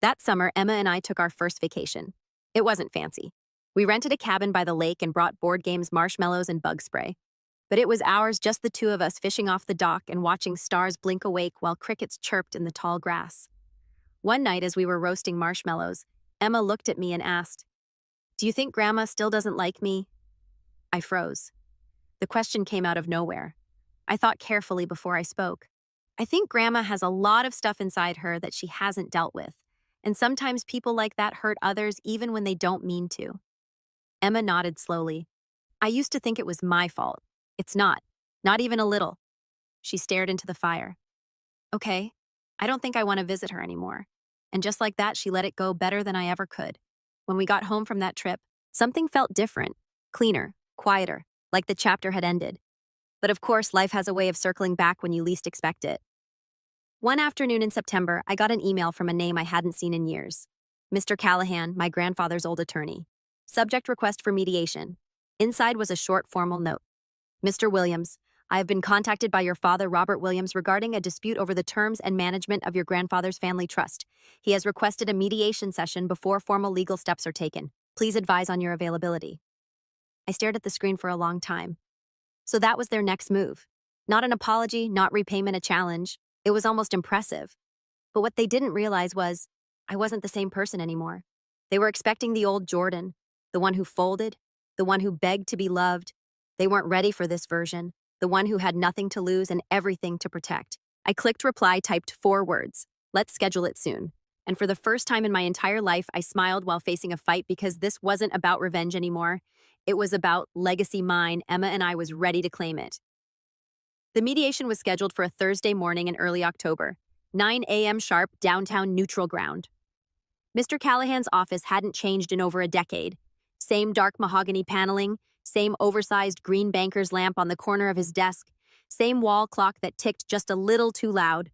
That summer, Emma and I took our first vacation. It wasn't fancy. We rented a cabin by the lake and brought board games, marshmallows, and bug spray. But it was ours, just the two of us fishing off the dock and watching stars blink awake while crickets chirped in the tall grass. One night, as we were roasting marshmallows, Emma looked at me and asked, "Do you think Grandma still doesn't like me?" I froze. The question came out of nowhere. I thought carefully before I spoke. I think Grandma has a lot of stuff inside her that she hasn't dealt with, and sometimes people like that hurt others even when they don't mean to. Emma nodded slowly. I used to think it was my fault. It's not even a little. She stared into the fire. Okay, I don't think I want to visit her anymore. And just like that, she let it go better than I ever could. When we got home from that trip, something felt different, cleaner, quieter, like the chapter had ended. But of course, life has a way of circling back when you least expect it. One afternoon in September, I got an email from a name I hadn't seen in years. Mr. Callahan, my grandfather's old attorney. Subject: request for mediation. Inside was a short formal note. Mr. Williams, I have been contacted by your father, Robert Williams, regarding a dispute over the terms and management of your grandfather's family trust. He has requested a mediation session before formal legal steps are taken. Please advise on your availability. I stared at the screen for a long time. So that was their next move. Not an apology, not repayment, a challenge. It was almost impressive. But what they didn't realize was I wasn't the same person anymore. They were expecting the old Jordan, the one who folded, the one who begged to be loved. They weren't ready for this version, the one who had nothing to lose and everything to protect. I clicked reply, typed 4 words. Let's schedule it soon. And for the first time in my entire life, I smiled while facing a fight, because this wasn't about revenge anymore. It was about legacy mine. Emma and I was ready to claim it. The mediation was scheduled for a Thursday morning in early October, 9 a.m. sharp, downtown Neutral Ground. Mr. Callahan's office hadn't changed in over a decade. Same dark mahogany paneling, same oversized green banker's lamp on the corner of his desk, same wall clock that ticked just a little too loud.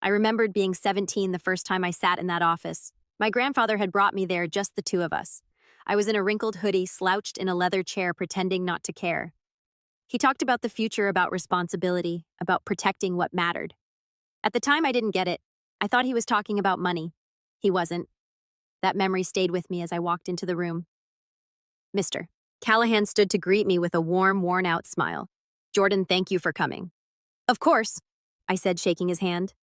I remembered being 17 the first time I sat in that office. My grandfather had brought me there, just the two of us. I was in a wrinkled hoodie, slouched in a leather chair, pretending not to care. He talked about the future, about responsibility, about protecting what mattered. At the time, I didn't get it. I thought he was talking about money. He wasn't. That memory stayed with me as I walked into the room. Mr. Callahan stood to greet me with a warm, worn-out smile. "Jordan, thank you for coming." "Of course," I said, shaking his hand.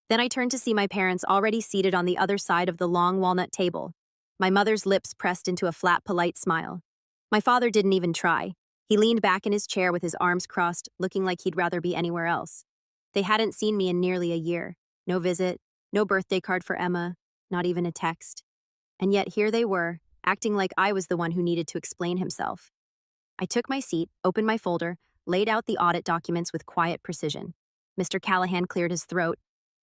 Then I turned to see my parents already seated on the other side of the long walnut table. My mother's lips pressed into a flat, polite smile. My father didn't even try. He leaned back in his chair with his arms crossed, looking like he'd rather be anywhere else. They hadn't seen me in nearly a year. No visit, no birthday card for Emma, not even a text. And yet here they were, acting like I was the one who needed to explain himself. I took my seat, opened my folder, laid out the audit documents with quiet precision. Mr. Callahan cleared his throat.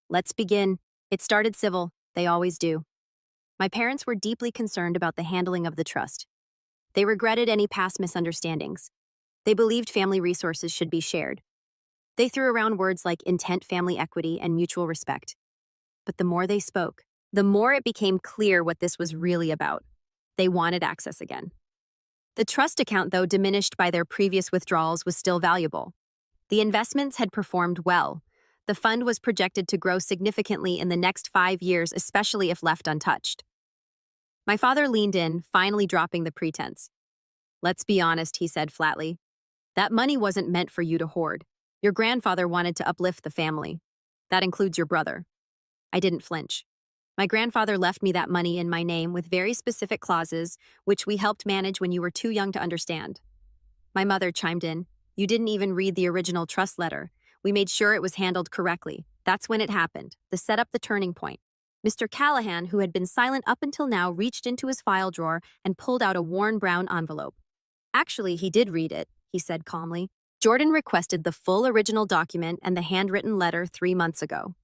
Let's begin. It started civil. They always do. My parents were deeply concerned about the handling of the trust. They regretted any past misunderstandings. They believed family resources should be shared. They threw around words like intent, family equity, and mutual respect. But the more they spoke, the more it became clear what this was really about. They wanted access again. The trust account, though diminished by their previous withdrawals, was still valuable. The investments had performed well. The fund was projected to grow significantly in the next 5 years, especially if left untouched. My father leaned in, finally dropping the pretense. Let's be honest, he said flatly. That money wasn't meant for you to hoard. Your grandfather wanted to uplift the family. That includes your brother. I didn't flinch. My grandfather left me that money in my name with very specific clauses, which we helped manage when you were too young to understand. My mother chimed in. You didn't even read the original trust letter. We made sure it was handled correctly. That's when it happened. The setup, the turning point. Mr. Callahan, who had been silent up until now, reached into his file drawer and pulled out a worn brown envelope. Actually, he did read it, he said calmly. Jordan requested the full original document and the handwritten letter 3 months ago.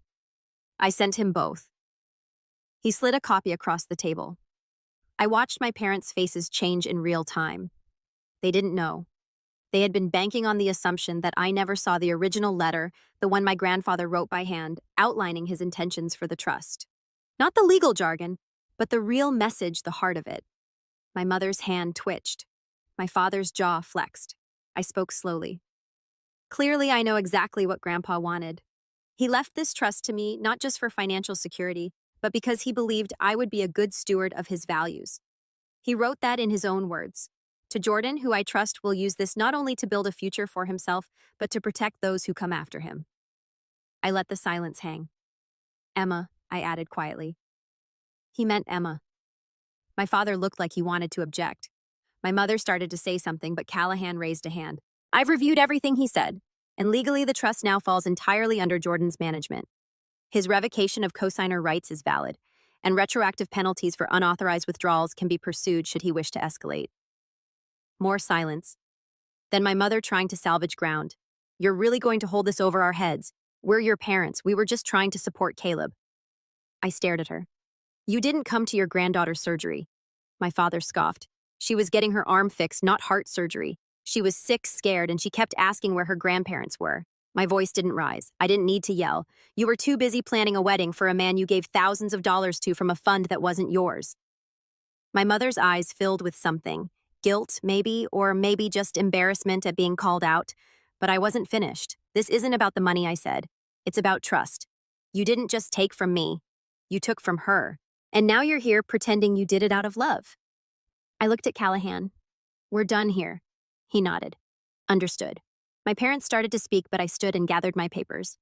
I sent him both. He slid a copy across the table. I watched my parents' faces change in real time. They didn't know. They had been banking on the assumption that I never saw the original letter, the one my grandfather wrote by hand, outlining his intentions for the trust. Not the legal jargon, but the real message, the heart of it. My mother's hand twitched. My father's jaw flexed. I spoke slowly. Clearly, I know exactly what Grandpa wanted. He left this trust to me not just for financial security, but because he believed I would be a good steward of his values. He wrote that in his own words. To Jordan, who I trust will use this not only to build a future for himself, but to protect those who come after him. I let the silence hang. Emma, I added quietly. He meant Emma. My father looked like he wanted to object. My mother started to say something, but Callahan raised a hand. I've reviewed everything he said, and legally the trust now falls entirely under Jordan's management. His revocation of cosigner rights is valid, and retroactive penalties for unauthorized withdrawals can be pursued should he wish to escalate. More silence. Then my mother trying to salvage ground. You're really going to hold this over our heads? We're your parents. We were just trying to support Caleb. I stared at her. You didn't come to your granddaughter's surgery. My father scoffed. She was getting her arm fixed, not heart surgery. She was sick, scared, and she kept asking where her grandparents were. My voice didn't rise. I didn't need to yell. You were too busy planning a wedding for a man you gave thousands of dollars to from a fund that wasn't yours. My mother's eyes filled with something. Guilt, maybe, or maybe just embarrassment at being called out. But I wasn't finished. This isn't about the money, I said. It's about trust. You didn't just take from me. You took from her. And now you're here pretending you did it out of love. I looked at Callahan. We're done here. He nodded. Understood. My parents started to speak, but I stood and gathered my papers.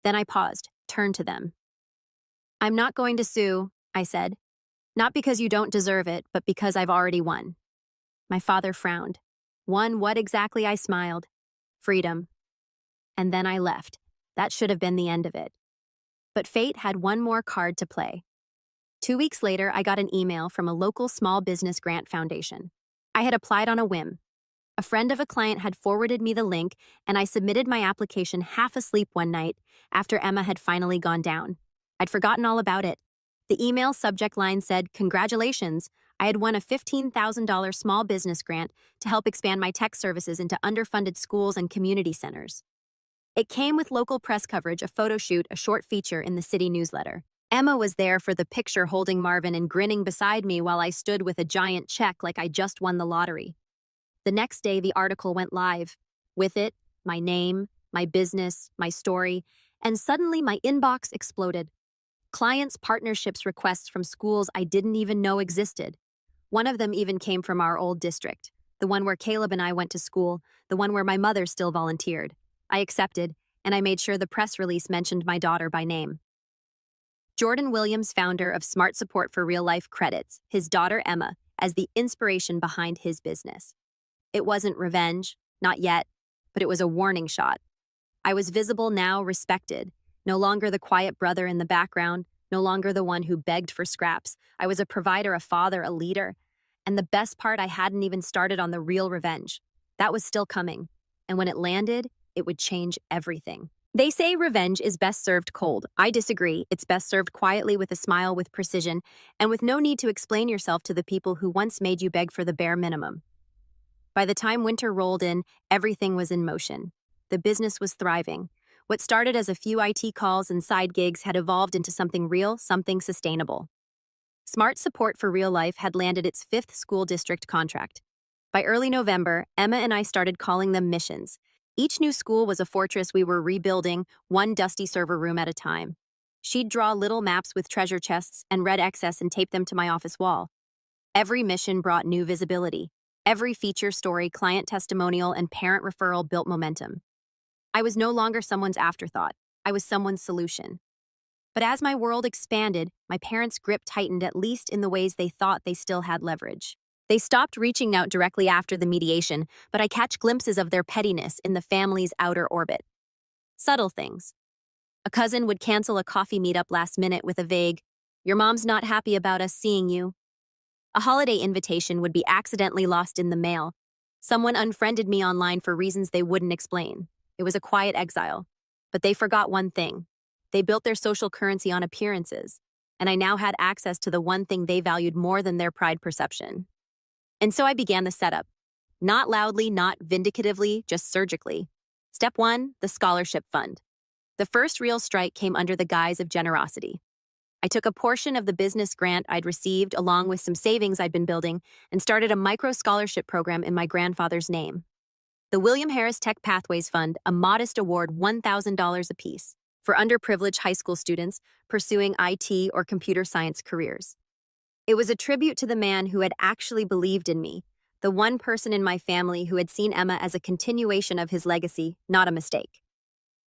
Then I paused, turned to them. I'm not going to sue, I said. Not because you don't deserve it, but because I've already won. My father frowned. Won what exactly? I smiled. Freedom. And then I left. That should have been the end of it. But fate had one more card to play. 2 weeks later, I got an email from a local small business grant foundation. I had applied on a whim. A friend of a client had forwarded me the link, and I submitted my application half asleep one night after Emma had finally gone down. I'd forgotten all about it. The email subject line said, "Congratulations, I had won a $15,000 small business grant to help expand my tech services into underfunded schools and community centers." It came with local press coverage, a photo shoot, a short feature in the city newsletter. Emma was there for the picture, holding Marvin and grinning beside me while I stood with a giant check like I just won the lottery. The next day, the article went live. With it, my name, my business, my story, and suddenly my inbox exploded. Clients' partnerships requests from schools I didn't even know existed. One of them even came from our old district, the one where Caleb and I went to school, the one where my mother still volunteered. I accepted, and I made sure the press release mentioned my daughter by name. Jordan Williams, founder of Smart Support for Real Life, credits his daughter Emma as the inspiration behind his business. It wasn't revenge, not yet, but it was a warning shot. I was visible now, respected, no longer the quiet brother in the background, no longer the one who begged for scraps. I was a provider, a father, a leader. And the best part, I hadn't even started on the real revenge. That was still coming, and when it landed, it would change everything. They say revenge is best served cold. I disagree. It's best served quietly with a smile, with precision, and with no need to explain yourself to the people who once made you beg for the bare minimum. By the time winter rolled in, everything was in motion. The business was thriving. What started as a few IT calls and side gigs had evolved into something real, something sustainable. Smart Support for Real Life had landed its fifth school district contract. By early November, Emma and I started calling them missions. Each new school was a fortress we were rebuilding, one dusty server room at a time. She'd draw little maps with treasure chests and red excess and tape them to my office wall. Every mission brought new visibility. Every feature story, client testimonial, and parent referral built momentum. I was no longer someone's afterthought. I was someone's solution. But as my world expanded, my parents' grip tightened, at least in the ways they thought they still had leverage. They stopped reaching out directly after the mediation, but I catch glimpses of their pettiness in the family's outer orbit. Subtle things. A cousin would cancel a coffee meetup last minute with a vague, "Your mom's not happy about us seeing you." A holiday invitation would be accidentally lost in the mail. Someone unfriended me online for reasons they wouldn't explain. It was a quiet exile. But they forgot one thing. They built their social currency on appearances, and I now had access to the one thing they valued more than their pride perception. And so I began the setup. Not loudly, not vindicatively, just surgically. Step 1, the scholarship fund. The first real strike came under the guise of generosity. I took a portion of the business grant I'd received along with some savings I'd been building and started a micro scholarship program in my grandfather's name. The William Harris Tech Pathways Fund, a modest award $1,000 apiece for underprivileged high school students pursuing IT or computer science careers. It was a tribute to the man who had actually believed in me, the one person in my family who had seen Emma as a continuation of his legacy, not a mistake.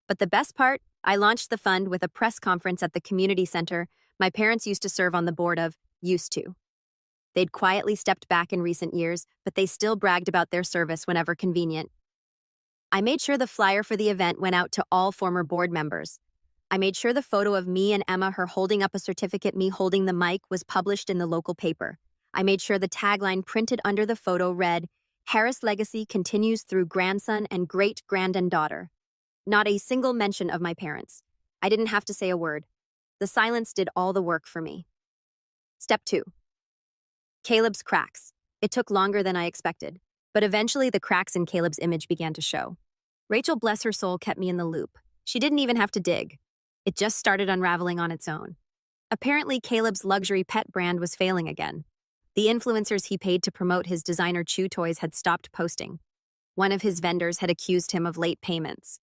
But the best part, I launched the fund with a press conference at the community center my parents used to serve on the board of, used to. They'd quietly stepped back in recent years, but they still bragged about their service whenever convenient. I made sure the flyer for the event went out to all former board members. I made sure the photo of me and Emma, her holding up a certificate, me holding the mic, was published in the local paper. I made sure the tagline printed under the photo read, "Harris legacy continues through grandson and great-granddaughter." Not a single mention of my parents. I didn't have to say a word. The silence did all the work for me. Step 2. Caleb's cracks. It took longer than I expected, but eventually the cracks in Caleb's image began to show. Rachel, bless her soul, kept me in the loop. She didn't even have to dig. It just started unraveling on its own. Apparently, Caleb's luxury pet brand was failing again. The influencers he paid to promote his designer chew toys had stopped posting. One of his vendors had accused him of late payments.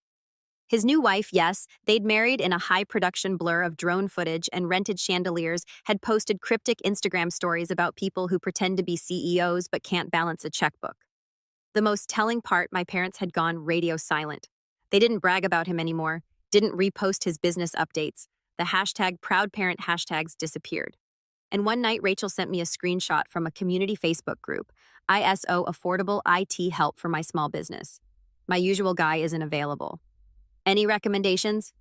His new wife, yes, they'd married in a high-production blur of drone footage and rented chandeliers, had posted cryptic Instagram stories about people who pretend to be CEOs but can't balance a checkbook. The most telling part, my parents had gone radio silent. They didn't brag about him anymore, didn't repost his business updates. The hashtag #ProudParent hashtags disappeared. And one night, Rachel sent me a screenshot from a community Facebook group, ISO Affordable IT Help for My Small Business. My usual guy isn't available. Any recommendations?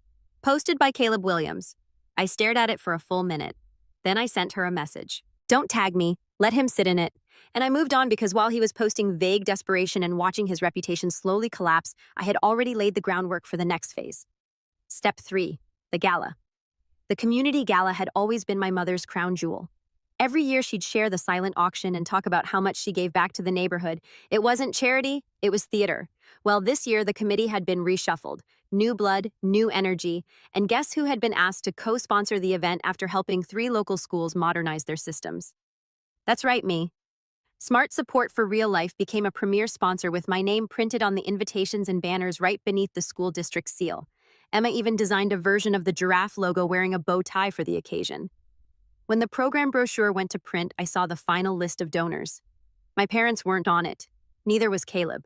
Posted by Caleb Williams. I stared at it for a full minute. Then I sent her a message. Don't tag me. Let him sit in it. And I moved on because while he was posting vague desperation and watching his reputation slowly collapse, I had already laid the groundwork for the next phase. Step 3. The gala. The community gala had always been my mother's crown jewel. Every year she'd share the silent auction and talk about how much she gave back to the neighborhood. It wasn't charity, it was theater. Well, this year the committee had been reshuffled. New blood, new energy, and guess who had been asked to co-sponsor the event after helping 3 local schools modernize their systems? That's right, me. Smart Support for Real Life became a premier sponsor with my name printed on the invitations and banners right beneath the school district seal. Emma even designed a version of the giraffe logo wearing a bow tie for the occasion. When the program brochure went to print, I saw the final list of donors. My parents weren't on it. Neither was Caleb.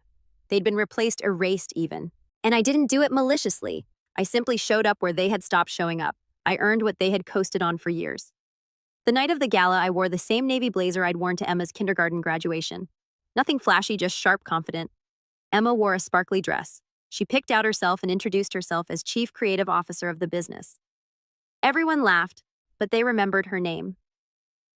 They'd been replaced, erased even. And I didn't do it maliciously. I simply showed up where they had stopped showing up. I earned what they had coasted on for years. The night of the gala, I wore the same navy blazer I'd worn to Emma's kindergarten graduation. Nothing flashy, just sharp, confident. Emma wore a sparkly dress. She picked out herself and introduced herself as Chief Creative Officer of the business. Everyone laughed, but they remembered her name.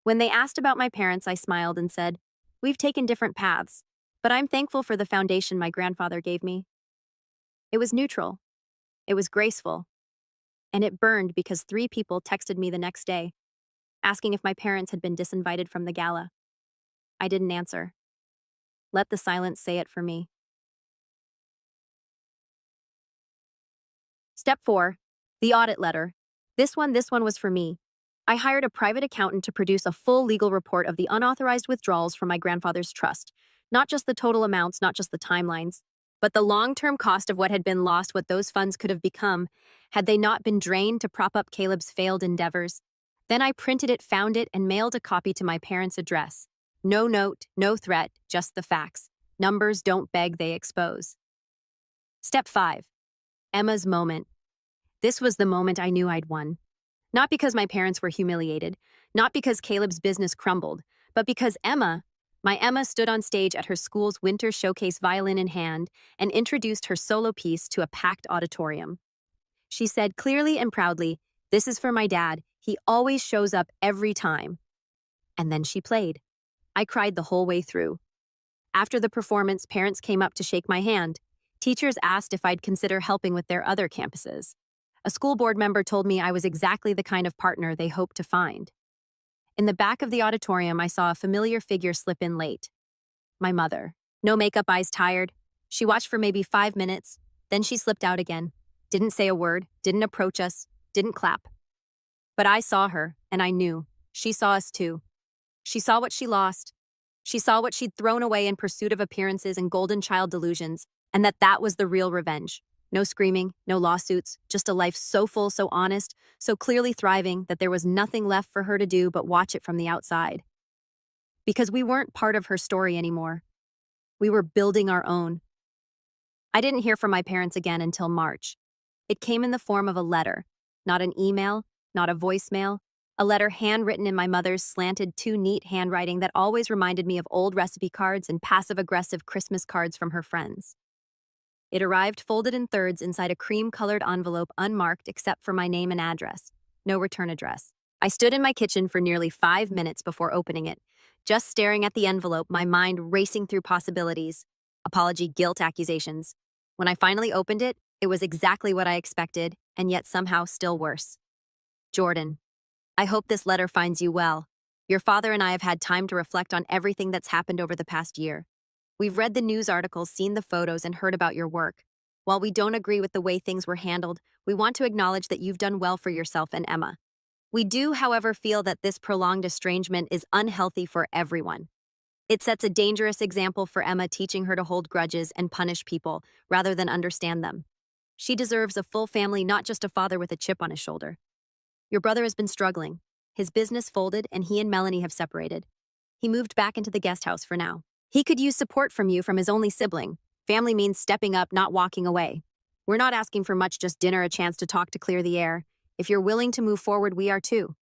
When they asked about my parents, I smiled and said, "We've taken different paths. But I'm thankful for the foundation my grandfather gave me. It was neutral, it was graceful, and it burned because 3 people texted me the next day, asking if my parents had been disinvited from the gala. I didn't answer. Let the silence say it for me. Step 4. The audit letter. This one was for me. I hired a private accountant to produce a full legal report of the unauthorized withdrawals from my grandfather's trust. Not just the total amounts, not just the timelines, but the long-term cost of what had been lost, what those funds could have become, had they not been drained to prop up Caleb's failed endeavors. Then I printed it, found it, and mailed a copy to my parents' address. No note, no threat, just the facts. Numbers don't beg, they expose. Step 5. Emma's moment. This was the moment I knew I'd won. Not because my parents were humiliated, not because Caleb's business crumbled, but because my Emma stood on stage at her school's winter showcase, violin in hand, and introduced her solo piece to a packed auditorium. She said clearly and proudly, "This is for my dad. He always shows up every time." And then she played. I cried the whole way through. After the performance, parents came up to shake my hand. Teachers asked if I'd consider helping with their other campuses. A school board member told me I was exactly the kind of partner they hoped to find. In the back of the auditorium, I saw a familiar figure slip in late. My mother. No makeup, eyes tired. She watched for maybe 5 minutes, then she slipped out again. Didn't say a word, didn't approach us, didn't clap. But I saw her, and I knew. She saw us too. She saw what she lost. She saw what she'd thrown away in pursuit of appearances and golden child delusions, and that was the real revenge. No screaming, no lawsuits, just a life so full, so honest, so clearly thriving that there was nothing left for her to do but watch it from the outside. Because we weren't part of her story anymore. We were building our own. I didn't hear from my parents again until March. It came in the form of a letter, not an email, not a voicemail, a letter handwritten in my mother's slanted, too neat handwriting that always reminded me of old recipe cards and passive-aggressive Christmas cards from her friends. It arrived folded in thirds inside a cream-colored envelope, unmarked except for my name and address. No return address. I stood in my kitchen for nearly 5 minutes before opening it, just staring at the envelope, my mind racing through possibilities. Apology, guilt, accusations. When I finally opened it, it was exactly what I expected, and yet somehow still worse. Jordan, I hope this letter finds you well. Your father and I have had time to reflect on everything that's happened over the past year. We've read the news articles, seen the photos, and heard about your work. While we don't agree with the way things were handled, we want to acknowledge that you've done well for yourself and Emma. We do, however, feel that this prolonged estrangement is unhealthy for everyone. It sets a dangerous example for Emma, teaching her to hold grudges and punish people rather than understand them. She deserves a full family, not just a father with a chip on his shoulder. Your brother has been struggling. His business folded, and he and Melanie have separated. He moved back into the guest house for now. He could use support from you, from his only sibling. Family means stepping up, not walking away. We're not asking for much, just dinner, a chance to talk, to clear the air. If you're willing to move forward, we are too.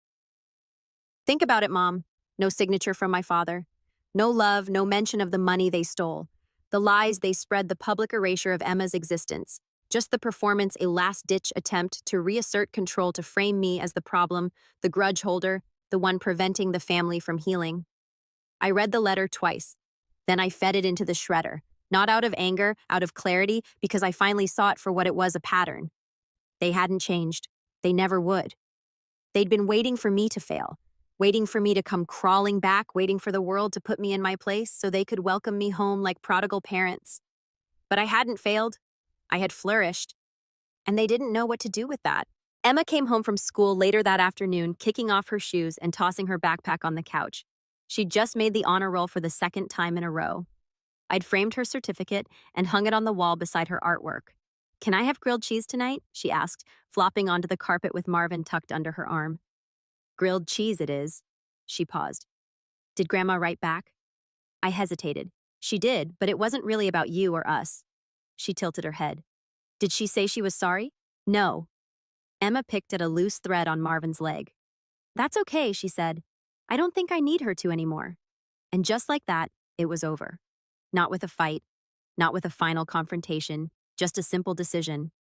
Think about it, Mom. No signature from my father. No love, no mention of the money they stole. The lies they spread, the public erasure of Emma's existence. Just the performance, a last-ditch attempt to reassert control, to frame me as the problem, the grudge holder, the one preventing the family from healing. I read the letter twice. Then I fed it into the shredder, not out of anger, out of clarity, because I finally saw it for what it was, a pattern. They hadn't changed. They never would. They'd been waiting for me to fail, waiting for me to come crawling back, waiting for the world to put me in my place so they could welcome me home like prodigal parents. But I hadn't failed. I had flourished. And they didn't know what to do with that. Emma came home from school later that afternoon, kicking off her shoes and tossing her backpack on the couch. She'd just made the honor roll for the 2nd time in a row. I'd framed her certificate and hung it on the wall beside her artwork. "Can I have grilled cheese tonight?" she asked, flopping onto the carpet with Marvin tucked under her arm. "Grilled cheese it is." She paused. "Did Grandma write back?" I hesitated. "She did, but it wasn't really about you or us." She tilted her head. "Did she say she was sorry?" "No." Emma picked at a loose thread on Marvin's leg. "That's okay," she said. "I don't think I need her to anymore." And just like that, it was over. Not with a fight, not with a final confrontation, just a simple decision.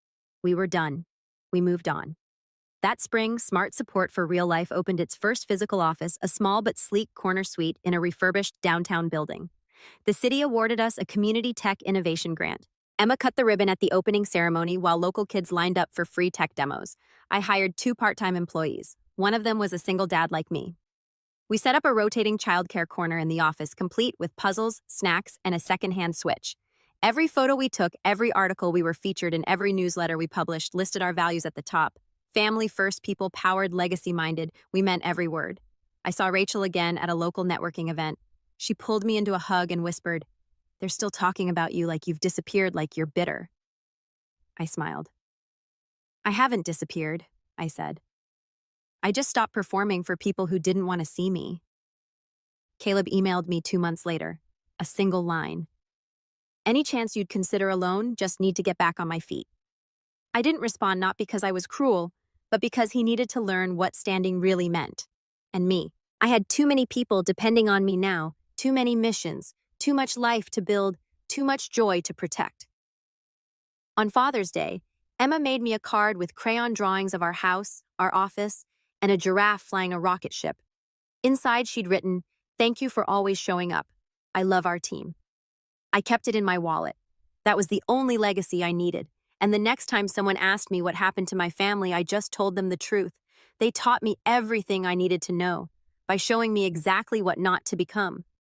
We were done. We moved on. That spring, Smart Support for Real Life opened its first physical office, a small but sleek corner suite in a refurbished downtown building. The city awarded us a Community Tech Innovation Grant. Emma cut the ribbon at the opening ceremony while local kids lined up for free tech demos. I hired 2 part-time employees. One of them was a single dad like me. We set up a rotating childcare corner in the office, complete with puzzles, snacks, and a second-hand switch. Every photo we took, every article we were featured in, every newsletter we published listed our values at the top. Family first, people powered, legacy-minded. We meant every word. I saw Rachel again at a local networking event. She pulled me into a hug and whispered, "They're still talking about you like you've disappeared, like you're bitter." I smiled. "I haven't disappeared," I said. "I just stopped performing for people who didn't want to see me." Caleb emailed me 2 months later. A single line. "Any chance you'd consider a loan? Just need to get back on my feet." I didn't respond, not because I was cruel, but because he needed to learn what standing really meant. And me. I had too many people depending on me now, too many missions, too much life to build, too much joy to protect. On Father's Day, Emma made me a card with crayon drawings of our house, our office, and a giraffe flying a rocket ship. Inside, she'd written, "Thank you for always showing up. I love our team." I kept it in my wallet. That was the only legacy I needed. And the next time someone asked me what happened to my family, I just told them the truth. They taught me everything I needed to know by showing me exactly what not to become.